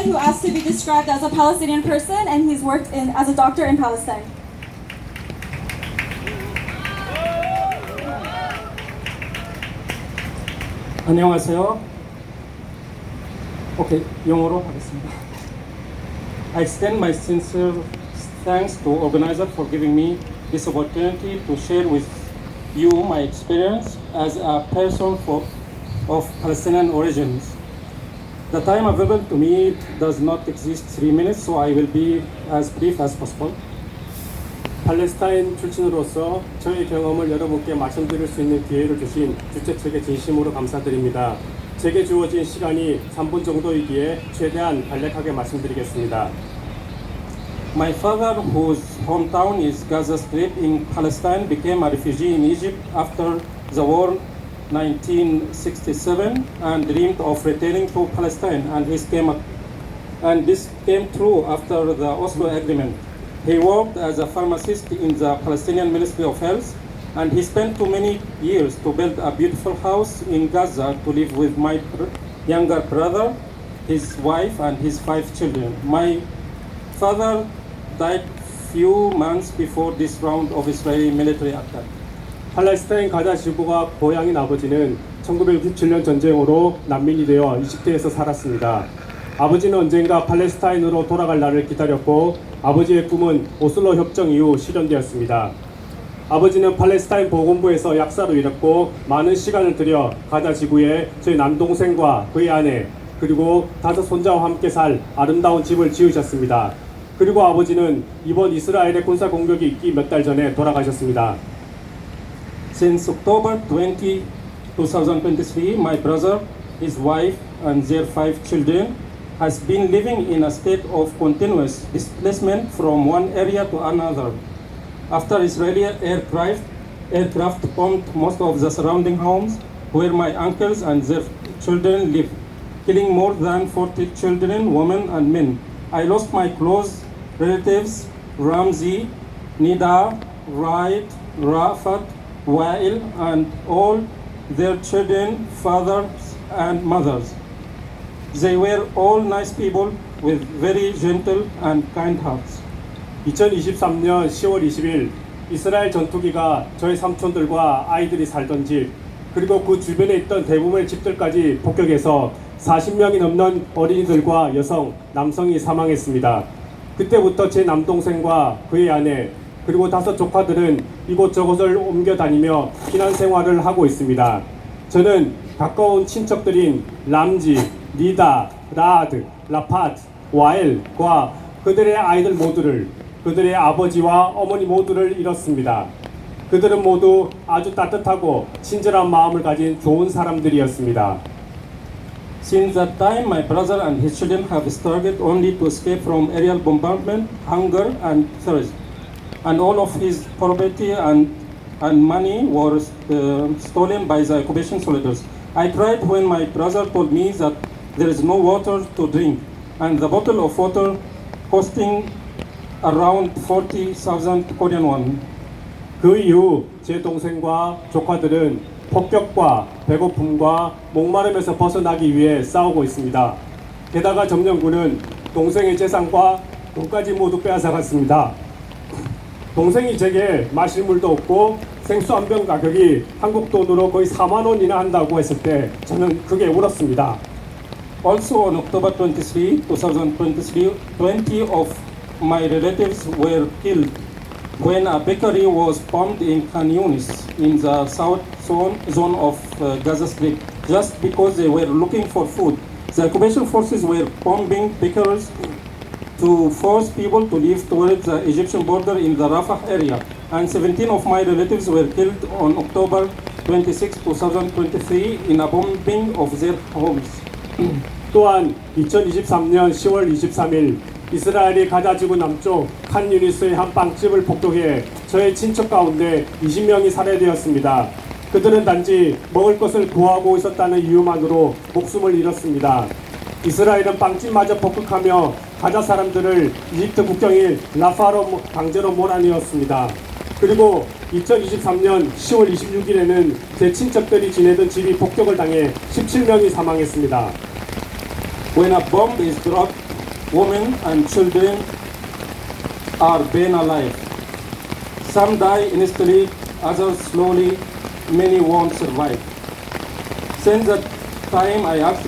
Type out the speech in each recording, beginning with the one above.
who asked to be described as a Palestinian person, and he's worked as a doctor in Palestine. 안녕하세요. 오케이, 영어로 하겠습니다. I extend my sincere thanks to organizer for giving me this opportunity to share with you my experience as a person of Palestinian origins. The time available to me does not exist 3 minutes, so I will be as brief as possible. 팔레스타인 출신으로서 저의 경험을 여러분께 말씀드릴 수 있는 기회를 주신 주최 측에 진심으로 감사드립니다. 제게 주어진 시간이 3분 정도이기에 최대한 간략하게 말씀드리겠습니다. My father, whose hometown is Gaza Strip in Palestine, became a refugee in Egypt after the war 1967 and dreamed of returning to Palestine, and this came true after the Oslo Agreement. He worked as a pharmacist in the Palestinian Ministry of Health, and he spent too many years to build a beautiful house in Gaza to live with my younger brother, his wife, and his 5 children. My father died few months before this round of Israeli military attack. 팔레스타인 가자 지구가 고향인 아버지는 1967년 전쟁으로 난민이 되어 이집트에서 살았습니다. 아버지는 언젠가 팔레스타인으로 돌아갈 날을 기다렸고 아버지의 꿈은 오슬로 협정 이후 실현되었습니다. 아버지는 팔레스타인 보건부에서 약사로 일했고 많은 시간을 들여 가자 지구에 저희 남동생과 그의 아내 그리고 5 손자와 함께 살 아름다운 집을 지으셨습니다. 그리고 아버지는 이번 이스라엘의 군사 공격이 있기 몇 달 전에 돌아가셨습니다. Since October 20, 2023, my brother, his wife, and their 5 children has been living in a state of continuous displacement from one area to another. After Israeli aircraft bombed most of the surrounding homes where my uncles and their children live, killing more than 40 children, women, and men. I lost my close relatives, Ramzi, Nida, Raid, Rafat, Wael, and all their children, fathers and mothers. They were all nice people with very gentle and kind hearts. 2023년 10월 20일 이스라엘 전투기가 저희 삼촌들과 아이들이 살던 집 그리고 그 주변에 있던 대부분의 집들까지 폭격해서 40명이 넘는 어린이들과 여성, 남성이 사망했습니다. 그때부터 제 남동생과 그의 아내 그리고 5 조카들은 이곳저곳을 옮겨 다니며避난 생활을 하고 있습니다. 저는 가까운 친척들인 람지, 리다, 라드, 라파트, 와엘과 그들의 아이들 모두를 그들의 아버지와 어머니 모두를 잃었습니다. 그들은 모두 아주 따뜻하고 친절한 마음을 가진 좋은 사람들이었습니다. Since that time, my brother and his children have struggled only to escape from aerial bombardment, hunger, and thirst. And all of his property and money were stolen by the occupation soldiers. I cried when my brother told me that there is no water to drink, and the bottle of water costing around 40,000 Korean won. 그 이후 제 동생과 조카들은 폭격과 배고픔과 목마름에서 벗어나기 위해 싸우고 있습니다. 게다가 점령군은 동생의 재산과 돈까지 모두 빼앗아갔습니다. 동생이 제게 마실 물도 없고 생수 한 병 가격이 한국 돈으로 거의 4만 원이나 한다고 했을 때 저는 크게 울었습니다. Also on October 23, 2023, 20 of my relatives were killed when a bakery was bombed in Khan Yunis in the south zone of Gaza Strip just because they were looking for food. The occupation forces were bombing bakeries to force people to leave towards the Egyptian border in the Rafah area, and 17 of my relatives were killed on October 26, 2023 in a bombing of their homes. 또한 2023년 10월 23일 이스라엘이 가자지구 남쪽 칸 유니스의 한 빵집을 폭격해 저의 친척 가운데 20명이 살해되었습니다. 그들은 단지 먹을 것을 구하고 있었다는 이유만으로 목숨을 잃었습니다. 이스라엘은 빵집마저 폭격하며 가자 사람들을 이집트 국경인 라파로 강제로 몰아내었습니다. 그리고 2023년 10월 26일에는 제 친척들이 지내던 집이 폭격을 당해 17명이 사망했습니다. When a bomb is dropped women, and children are burned alive. Some die instantly, others slowly, many won't survive. Since that time I asked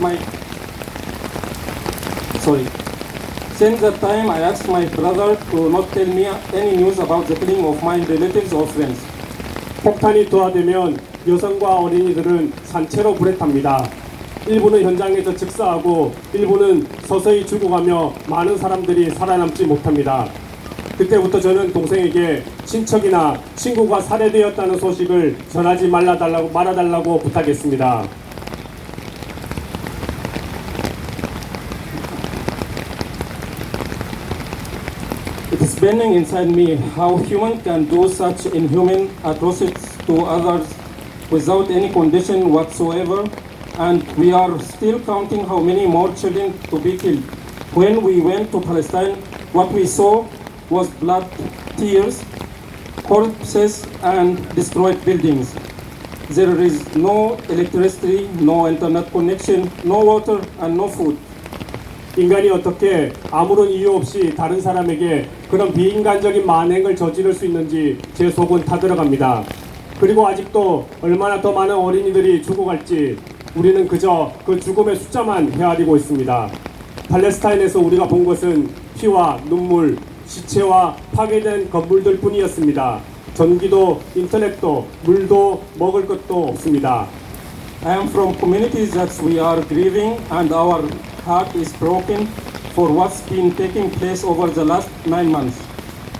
my brother to not tell me any news about the killing of my relatives or friends. 폭탄이 투하되면 여성과 어린이들은 산채로 불에 탑니다. 일부는 현장에서 즉사하고 일부는 서서히 죽어가며 많은 사람들이 살아남지 못합니다. 그때부터 저는 동생에게 친척이나 친구가 살해되었다는 소식을 전하지 말아달라고 부탁했습니다. It is burning inside me how humans can do such inhuman atrocities to others without any condition whatsoever, and we are still counting how many more children to be killed. When we went to Palestine, what we saw was blood, tears, corpses, and destroyed buildings. There is no electricity, no internet connection, no water, and no food. 인간이 어떻게 아무런 이유 없이 다른 사람에게 그런 비인간적인 만행을 저지를 수 있는지 제 속은 타들어갑니다. 그리고 아직도 얼마나 더 많은 어린이들이 죽어갈지 우리는 그저 그 죽음의 숫자만 헤아리고 있습니다. 팔레스타인에서 우리가 본 것은 피와 눈물, 시체와 파괴된 건물들 뿐이었습니다. 전기도, 인터넷도, 물도, 먹을 것도 없습니다. I am from communities that we are grieving, and our heart is broken for what's been taking place over the last 9 months.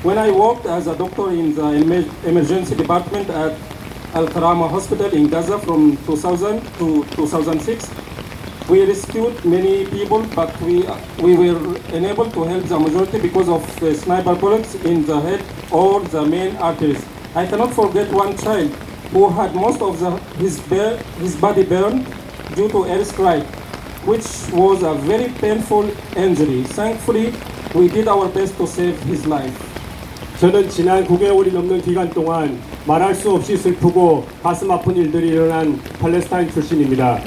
When I worked as a doctor in the emergency department at Al Karama Hospital in Gaza from 2000 to 2006, we rescued many people, but we were unable to help the majority because of sniper bullets in the head or the main arteries. I cannot forget one child who had most of his body burned due to airstrike, which was a very painful injury. Thankfully, we did our best to save his life. 저는 지난 9개월이 넘는 기간 동안 말할 수 없이 슬프고 가슴 아픈 일들이 일어난 팔레스타인 출신입니다.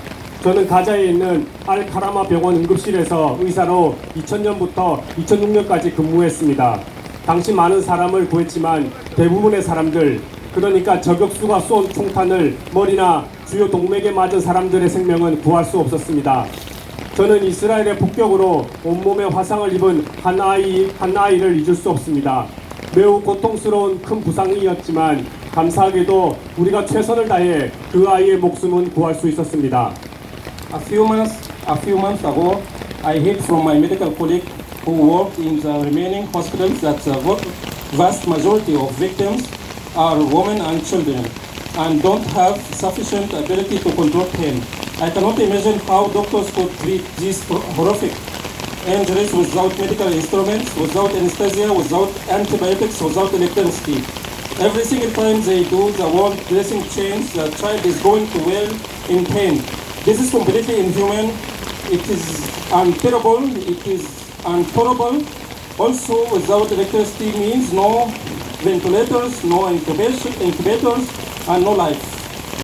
저는 가자에 있는 알 카라마 병원 응급실에서 의사로 2000년부터 2006년까지 근무했습니다. 당시 많은 사람을 구했지만 대부분의 사람들, 그러니까 저격수가 쏜 총탄을 머리나 주요 동맥에 맞은 사람들의 생명은 구할 수 없었습니다. 저는 이스라엘의 폭격으로 온몸에 화상을 입은 한 아이를 잊을 수 없습니다. 매우 고통스러운 큰 부상이었지만 감사하게도 우리가 최선을 다해 그 아이의 목숨은 구할 수 있었습니다. A few months ago, I heard from my medical colleague who worked in the remaining hospitals that the vast majority of victims are women and children and don't have sufficient ability to control pain. I cannot imagine how doctors could treat these horrific injuries without medical instruments, without anesthesia, without antibiotics, without electricity. Every single time they do the world dressing change, the child is going to wail in pain. This is completely inhuman. It is unbearable. It is intolerable. Also, without electricity means no ventilators, no incubators, and no life.